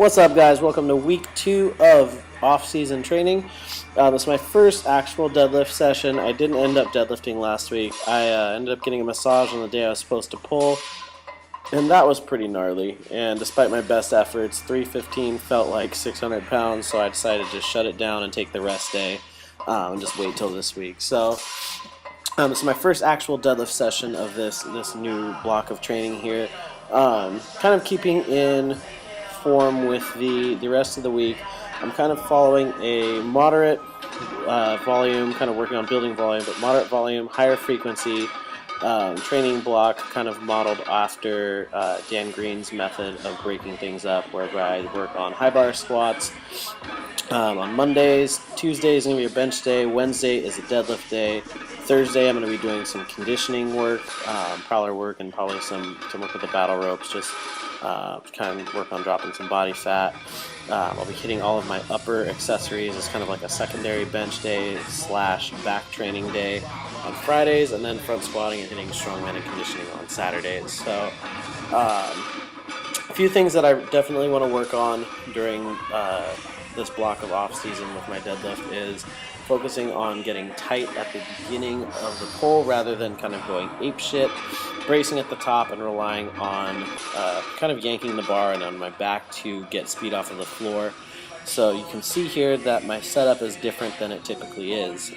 What's up, guys? Welcome to week 2 of off-season training. This is my first actual deadlift session. I didn't end up deadlifting last week. I ended up getting a massage on the day I was supposed to pull, and that was pretty gnarly. And despite my best efforts, 315 felt like 600 pounds, so I decided to just shut it down and take the rest day and just wait till this week. So this is my first actual deadlift session of this new block of training here. Kind of keeping in form with the rest of the week. I'm kind of following a moderate volume, kind of working on building volume, but moderate volume, higher frequency training block, kind of modeled after Dan Green's method of breaking things up, whereby I work on high bar squats on Mondays. Tuesday is going to be a bench day. Wednesday is a deadlift day. Thursday I'm going to be doing some conditioning work, prowler work, and probably some work with the battle ropes, just kind of work on dropping some body fat. I'll be hitting all of my upper accessories as kind of like a secondary bench day / back training day on Fridays, and then front squatting and hitting strongman and conditioning on Saturdays. So a few things that I definitely want to work on during this block of off season with my deadlift is focusing on getting tight at the beginning of the pull rather than kind of going ape shit, bracing at the top and relying on kind of yanking the bar and on my back to get speed off of the floor. So you can see here that my setup is different than it typically is.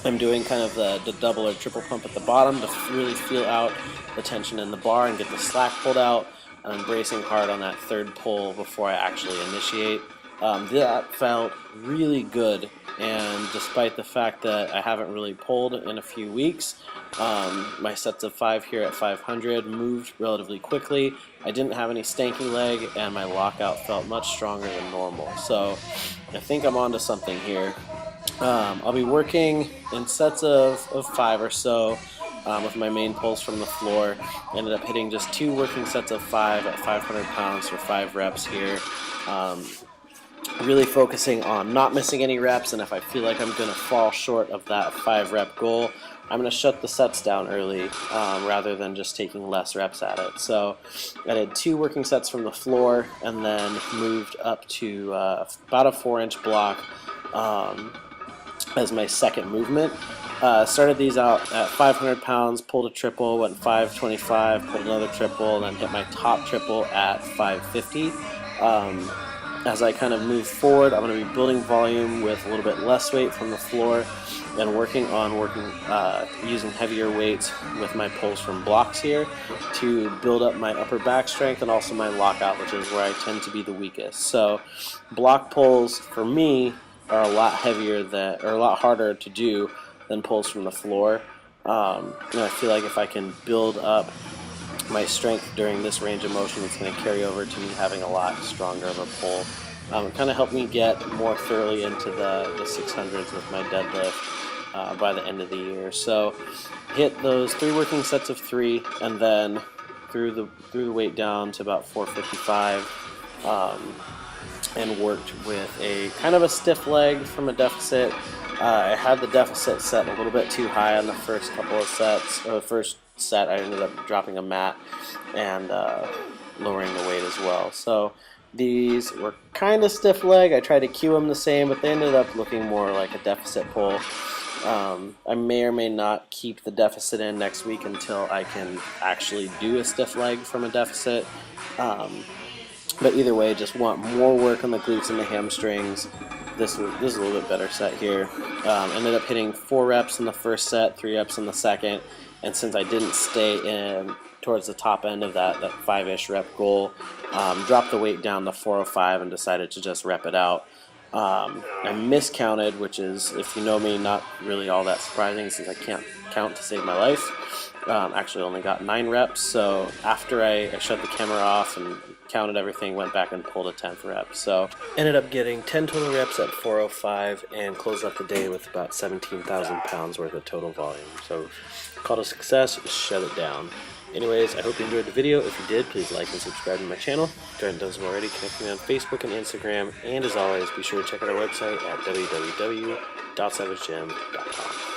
I'm doing kind of the double or triple pump at the bottom to really feel out the tension in the bar and get the slack pulled out, and I'm bracing hard on that third pull before I actually initiate. That felt really good, and despite the fact that I haven't really pulled in a few weeks, my sets of 5 here at 500 moved relatively quickly. I didn't have any stanky leg, and my lockout felt much stronger than normal. So I think I'm onto something here. I'll be working in sets of 5 or so with my main pulls from the floor. Ended up hitting just 2 working sets of 5 at 500 pounds for 5 reps here. Really focusing on not missing any reps, and if I feel like I'm going to fall short of that 5 rep goal, I'm going to shut the sets down early rather than just taking less reps at it. So I did 2 working sets from the floor and then moved up to about a 4-inch block as my second movement. Started these out at 500 pounds, pulled a triple, went 525, pulled another triple, and then hit my top triple at 550. As I kind of move forward, I'm going to be building volume with a little bit less weight from the floor and working using heavier weights with my pulls from blocks here to build up my upper back strength and also my lockout, which is where I tend to be the weakest. So block pulls for me are a lot a lot harder to do than pulls from the floor. And I feel like if I can build up my strength during this range of motion, it's going to carry over to me having a lot stronger of a pull. It kind of helped me get more thoroughly into the 600s with my deadlift by the end of the year. So hit those 3 working sets of 3, and then threw the weight down to about 455, and worked with a kind of a stiff leg from a deficit. I had the deficit set a little bit too high on the first couple of sets. Or the first set I ended up dropping a mat and lowering the weight as well. So these were kind of stiff leg. I tried to cue them the same, but they ended up looking more like a deficit pull. I may or may not keep the deficit in next week until I can actually do a stiff leg from a deficit. But either way, just want more work on the glutes and the hamstrings. This is a little bit better set here. Ended up hitting 4 reps in the first set, 3 reps in the second, and since I didn't stay in towards the top end of that 5-ish rep goal, dropped the weight down to 405 and decided to just rep it out. I miscounted, which is, if you know me, not really all that surprising since I can't count to save my life. Actually only got 9 reps, so after I shut the camera off and counted everything, went back and pulled a 10th rep. So ended up getting 10 total reps at 405 and closed up the day with about 17,000 pounds worth of total volume. So called a success, shut it down. Anyways, I hope you enjoyed the video. If you did, please like and subscribe to my channel. If you haven't done so already, connect with me on Facebook and Instagram. And as always, be sure to check out our website at www.savagegym.com.